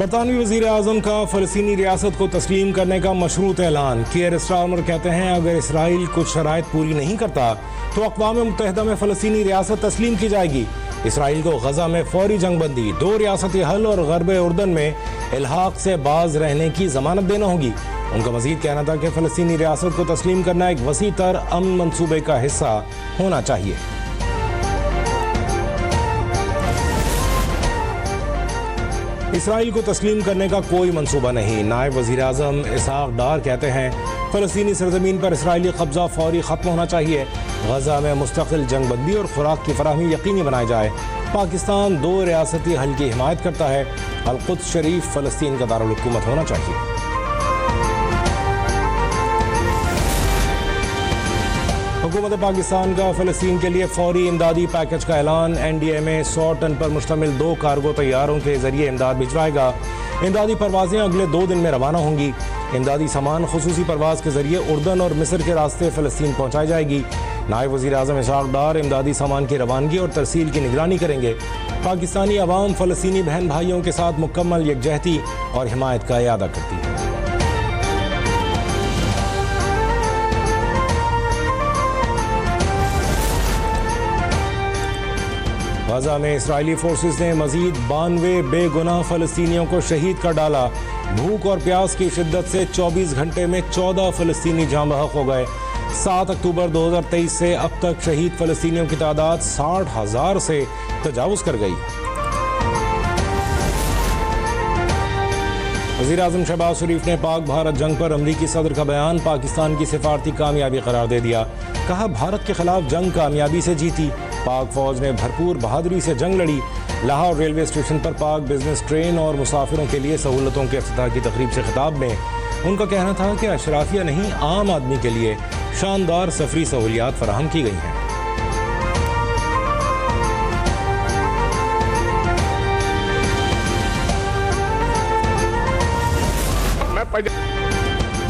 बरतानवी वज़ीर आज़म का फ़लस्तीनी रियासत को तस्लीम करने का मशरूत ऐलान। कियर स्टारमर कहते हैं अगर इसराइल कुछ शराइत पूरी नहीं करता तो अक़वाम मुत्तहिदा में फ़लस्तीनी रियासत तस्लीम की जाएगी। इसराइल को गजा में फौरी जंगबंदी, 2 रियासती हल और ग़र्ब उर्दन में इल्हाक़ से बाज रहने की ज़मानत देना होगी। उनका मज़ीद कहना था कि फ़लस्तीनी रियासत को तस्लीम करना एक वसी तर अमन मंसूबे का हिस्सा होना चाहिए। इसराइल को तस्लीम करने का कोई मंसूबा नहीं। नायब वज़ीर आज़म इसहाक़ डार कहते हैं फ़लस्तीनी सरज़मीन पर इसराइली कब्ज़ा फौरी ख़त्म होना चाहिए। गजा में मुस्तक़िल जंगबंदी और खुराक की फराहमी यकीनी बनाई जाए। पाकिस्तान 2 रियासती हल की हिमायत करता है। अल-कुद्स शरीफ फ़लस्तीन का दारुल हुकूमत होना चाहिए। हुकूमत पाकिस्तान का फ़लस्तीन के लिए फौरी इमदादी पैकेज का ऐलान। NDMA 100 टन पर मुश्तमिल 2 कार्गो तैयारों के जरिए इमदाद भिजवाएगा। इमदादी परवाजें अगले 2 दिन में रवाना होंगी। इमदादी सामान खुसूसी परवाज के जरिए उर्दन और मिस्र के रास्ते फ़लस्तीन पहुँचाई जाएगी। नायब वज़ीर आज़म इसहाक़ डार इमदादी सामान की रवानगी और तरसील की निगरानी करेंगे। पाकिस्तानी अवाम फ़लस्तीनी बहन भाइयों के साथ मुकम्मल यकजहती और हिमायत का इरादा करती है। गजा में इसराइली फोर्सेस ने मजीद 92 बेगुनाह फ़लस्तीनियों को शहीद कर डाला। भूख और प्यास की शिद्दत से 24 घंटे में 14 फ़लस्तीनी जाँ बहक हो गए। 7 अक्टूबर 2023 से अब तक शहीद फ़लस्तीनियों की तादाद 60,000 से तजावुज़ कर गई। वज़ीर आज़म शहबाज शरीफ ने पाक भारत जंग पर अमरीकी सदर का बयान पाकिस्तान की सिफारती कामयाबी करार दे दिया। कहा भारत के खिलाफ जंग कामयाबी से जीती। पाक फौज ने भरपूर बहादुरी से जंग लड़ी। लाहौर रेलवे स्टेशन पर पाक बिजनेस ट्रेन और मुसाफिरों के लिए सहूलतों के इफ्तिताह की तकरीब से खिताब में उनका कहना था कि अशराफिया नहीं, आम आदमी के लिए शानदार सफरी सहूलियात फराहम की गई हैं।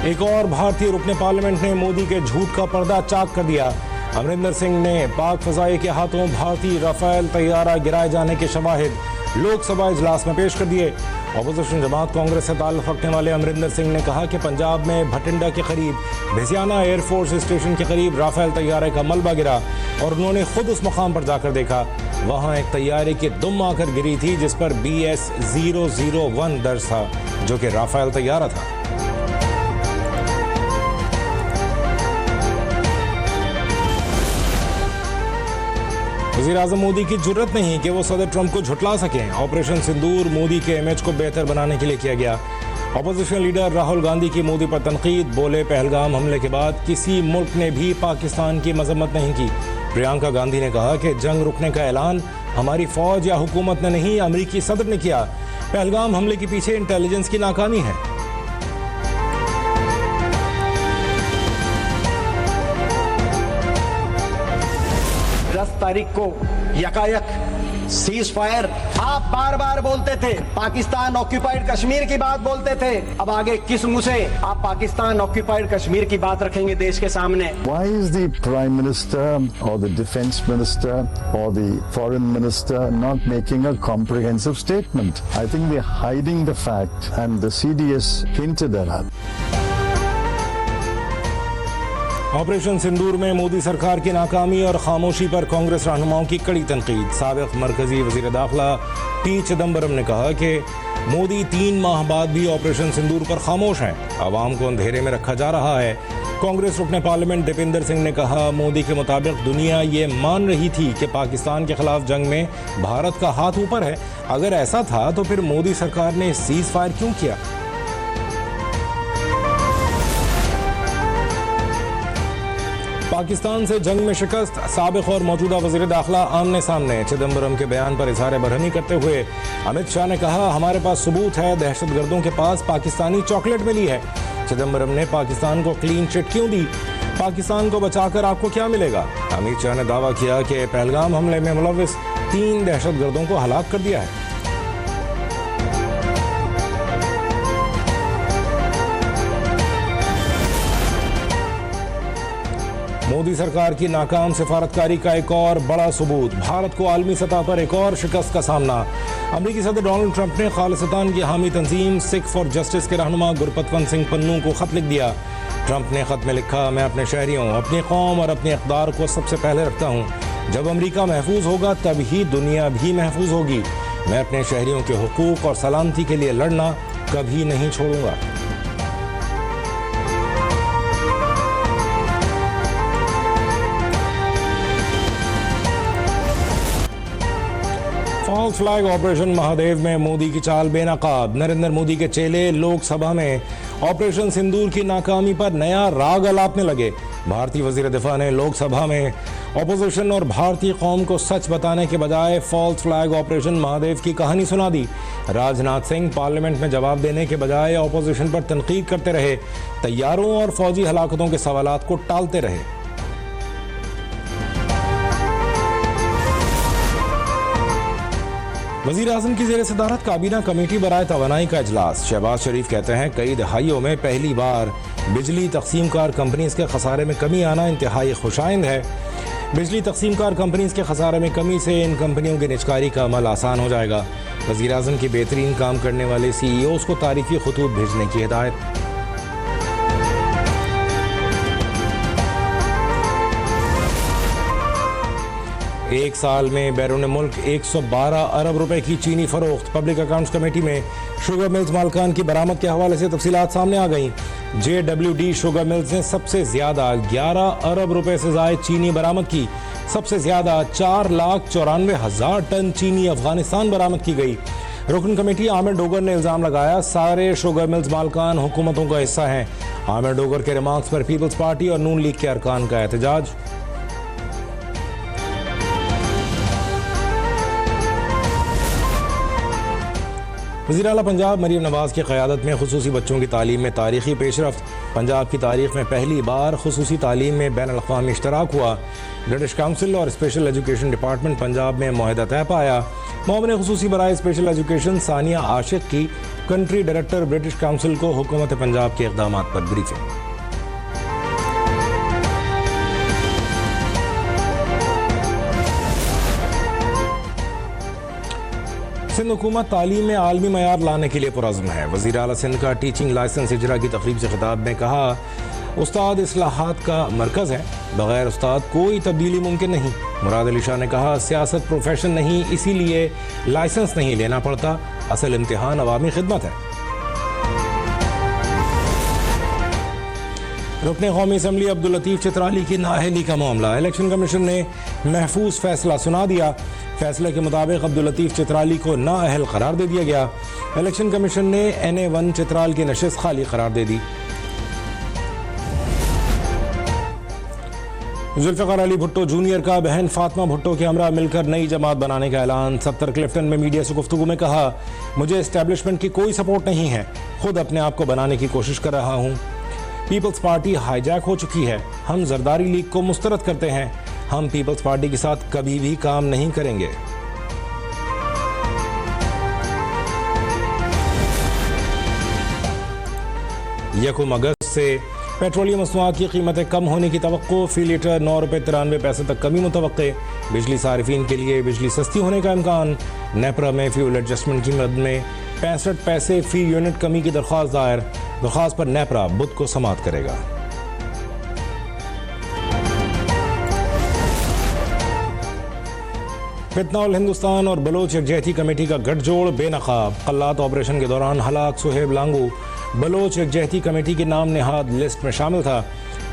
एक और भारतीय रुकने पार्लियामेंट ने मोदी के झूठ का पर्दा चाक कर दिया। अमरिंदर सिंह ने पाक फजाई के हाथों भारतीय राफेल तैयारा गिराए जाने के शवाहिद लोकसभा इजलास में पेश कर दिए। अपोजिशन जमात कांग्रेस से ताल्लुक़ रखने वाले अमरिंदर सिंह ने कहा कि पंजाब में भटिंडा के करीब भिसियाना एयरफोर्स स्टेशन के करीब राफेल तैयारे का मलबा गिरा और उन्होंने खुद उस मकाम पर जाकर देखा। वहाँ एक तैयारे की दुम आकर गिरी थी जिस पर BS 001 दर्ज था, जो कि राफेल तैयारा था। वज़ीर आज़म मोदी की जुर्रत नहीं कि वो सदर ट्रंप को झुटला सकें। ऑपरेशन सिंदूर मोदी के इमेज को बेहतर बनाने के लिए किया गया। अपोजिशन लीडर राहुल गांधी की मोदी पर तनकीद। बोले पहलगाम हमले के बाद किसी मुल्क ने भी पाकिस्तान की मजम्मत नहीं की। प्रियंका गांधी ने कहा कि जंग रुकने का ऐलान हमारी फौज या हुकूमत ने नहीं, अमरीकी सदर ने किया। पहलगाम हमले के पीछे इंटेलिजेंस की नाकामी है। 10 तारीख को यकायक सीज फायर, आप बार बार बोलते थे पाकिस्तान ऑक्यूपाइड कश्मीर की बात बोलते थे। अब आगे किस मुंह से आप पाकिस्तान ऑक्यूपाइड कश्मीर की बात रखेंगे देश के सामने? Why is the Prime Minister or the Defense Minister or the Foreign Minister not making a comprehensive statement? I think they're hiding the fact, and the CDS hinted at that. Operation Sindoor में मोदी सरकार की नाकामी और खामोशी पर कांग्रेस रहनुमाओं की कड़ी तनकीद। साबिक मरकजी वजीर दाखिला P चिदम्बरम ने कहा कि मोदी 3 माह बाद भी ऑपरेशन सिंदूर पर खामोश हैं। आवाम को अंधेरे में रखा जा रहा है। कांग्रेस रुकने पार्लियामेंट दीपेंद्र सिंह ने कहा मोदी के मुताबिक दुनिया ये मान रही थी कि पाकिस्तान के खिलाफ जंग में भारत का हाथ ऊपर है। अगर ऐसा था तो फिर मोदी सरकार ने सीज फायर क्यों किया? पाकिस्तान से जंग में शिकस्त, साबिक और मौजूदा वज़ीर दाखिला आमने सामने। चिदम्बरम के बयान पर इज़हार बरहमी करते हुए अमित शाह ने कहा हमारे पास सबूत है, दहशतगर्दों के पास पाकिस्तानी चॉकलेट मिली है। चिदम्बरम ने पाकिस्तान को क्लीन चिट क्यों दी? पाकिस्तान को बचाकर आपको क्या मिलेगा? अमित शाह ने दावा किया कि पहलगाम हमले में मुलव्विस 3 दहशतगर्दों को हलाक कर दिया है। मोदी सरकार की नाकाम सिफारतकारी का एक और बड़ा सबूत, भारत को आलमी सतह पर एक और शिकस्त का सामना। अमेरिकी सदर डोनाल्ड ट्रंप ने खालिस्तान की हामी तंजीम सिख फॉर जस्टिस के रहनुमा गुरपतवंत सिंह पन्नू को खत लिख दिया। ट्रंप ने खत में लिखा, मैं अपने शहरियों, अपनी कौम और अपने इक़्तिदार को सबसे पहले रखता हूँ। जब अमेरिका महफूज होगा तब ही दुनिया भी महफूज होगी। मैं अपने शहरियों के हुकूक और सलामती के लिए लड़ना कभी नहीं छोड़ूंगा। फॉल्स फ्लैग ऑपरेशन महादेव में मोदी की चाल बेनकाब। नरेंद्र मोदी के चेले लोकसभा में ऑपरेशन सिंदूर की नाकामी पर नया राग अलापने लगे। भारतीय वजीर दिफा ने लोकसभा में ऑपोजिशन और भारतीय कौम को सच बताने के बजाय फॉल्स फ्लैग ऑपरेशन महादेव की कहानी सुना दी। राजनाथ सिंह पार्लियामेंट में जवाब देने के बजाय ऑपोजिशन पर तनकीद करते रहे, तैयारों और फौजी हलाकतों के सवालात को टालते रहे। वजीर आजम की जेर सदारत काबीना कमेटी बराए तवानाई का इजलास। शहबाज शरीफ कहते हैं, कई दहाइयों में पहली बार बिजली तकसीमकार कंपनीज के खसारे में कमी आना इंतहाई खुशाइंद है। बिजली तकसीमकार कंपनीज के खसारे में कमी से इन कंपनियों की निजकारी का अमल आसान हो जाएगा। वजीर आजम की बेहतरीन काम करने वाले CEOs को तारीफी खतूत भेजने की हिदायत। एक साल में बैरून मुल्क 112 अरब रुपए की चीनी फरोख्त। पब्लिक अकाउंट्स कमेटी में शुगर मिल्स मालकान की बरामद के हवाले से तफसीलात सामने आ गई। JWD शुगर मिल्स ने सबसे ज्यादा 11 अरब रुपए से जायद चीनी बरामद की। सबसे ज्यादा 4,94,000 टन चीनी अफगानिस्तान बरामद की गई। रुकन कमेटी आमिर डोगर ने इल्जाम लगाया, सारे शुगर मिल्स मालकान हुकूमतों का हिस्सा हैं। आमिर डोगर के रिमार्क्स पर पीपल्स पार्टी और नून लीग के अरकान का एहतजाज। वज़ीर आला पंजाब मरीम नवाज की क़यादत में खुसूसी बच्चों की तालीम में तारीखी पेशरफ्त। पंजाब की तारीख में पहली बार खुसूसी तालीम में बैन अल-अक़वामी इश्तराक हुआ। ब्रिटिश काउंसिल और स्पेशल एजुकेशन डिपार्टमेंट पंजाब में मुआहदा तय पाया। मामले खुसूसी बराए स्पेशल एजुकेशन सानिया आशिक की कंट्री डायरेक्टर ब्रिटिश काउंसिल को हुकूमत पंजाब के इक़दाम पर ब्रीफिंग। सिंध हुकूमत तालीम में आलमी मयार लाने के लिए पुरज़्म है। वज़ीर आला सिंध का टीचिंग लाइसेंस इजरा की तकरीब से खिताब में कहा, उस्ताद इस्लाहात का मरकज़ है, बग़ैर उस्ताद कोई तब्दीली मुमकिन नहीं। मुराद अली शाह ने कहा, सियासत प्रोफेशन नहीं, इसीलिए लाइसेंस नहीं लेना पड़ता, असल इम्तिहान अवामी खिदमत है। रुकने कौमी असम्बली अब्दुल लतीफ़ चित्राली की नाअहली का मामला। इलेक्शन कमीशन ने महफूज फैसला सुना दिया। फैसले के मुताबिक अब्दुल लतीफ़ चित्राली को नाअहल करार दे दिया गया। इलेक्शन कमीशन ने NA1 चित्राल की नशिस्त खाली करार दे दी। जुल्फ़िकार अली भुट्टो जूनियर का बहन फातिमा भुट्टो के हमरा मिलकर नई जमात बनाने का ऐलान। 70 क्लिफ्टन में मीडिया से गुफ्तगू में कहा, मुझे एस्टेब्लिशमेंट की कोई सपोर्ट नहीं है, खुद अपने आप को बनाने की कोशिश कर रहा हूँ। पीपल्स पार्टी हाईजैक हो चुकी है, हम जरदारी लीग को मुस्तरद करते हैं, हम पीपल्स पार्टी के साथ कभी भी काम नहीं करेंगे। यकम अगस्त से पेट्रोलियम मसनूआत की कीमतें कम होने की तवक्को। फी लीटर 9 रुपये 93 पैसे तक कमी मुतवक्के। बिजली सारिफीन के लिए बिजली सस्ती होने का इम्कान। नेपरा में फ्यूल एडजस्टमेंट की मद में 65 पैसे फी यूनिट कमी की दरख्वास्त दायर। दरख्वास्त पर नेपरा बुध को समाअत करेगा। फितनाउल हिंदुस्तान और बलोच यकजहती कमेटी का गठजोड़ बेनकाब। कल्लात ऑपरेशन के दौरान हलाक सुहेब लांगू बलोच यकजहती कमेटी के नाम नेहाद लिस्ट में शामिल था।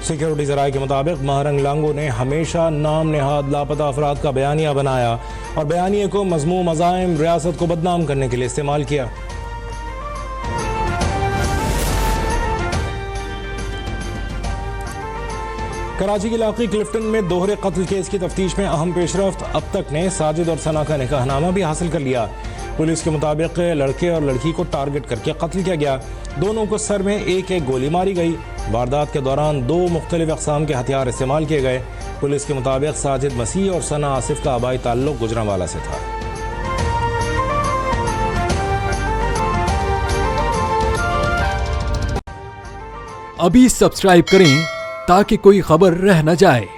सिक्योरिटी ज़राए के मुताबिक महरंग लांगू ने हमेशा नाम नेहाद लापता अफराद का बयानिया बनाया और बयानिए को मज़मूम अज़ाइम रियासत को बदनाम करने के लिए इस्तेमाल किया। कराची के इलाके क्लिफ्टन में दोहरे कत्ल केस की तफ्तीश में अहम पेशरफ्त। अब तक ने साजिद और सना का निकाहनामा भी हासिल कर लिया। पुलिस के मुताबिक लड़के और लड़की को टारगेट करके कत्ल किया गया। दोनों को सर में एक एक गोली मारी गई। वारदात के दौरान 2 मुख्तलिफ अक़साम के हथियार इस्तेमाल किए गए। पुलिस के मुताबिक साजिद मसीह और सना आसिफ का आबाई ताल्लुक गुजरांवाला से था। अभी सब्सक्राइब करें ताकि कोई खबर रह न जाए।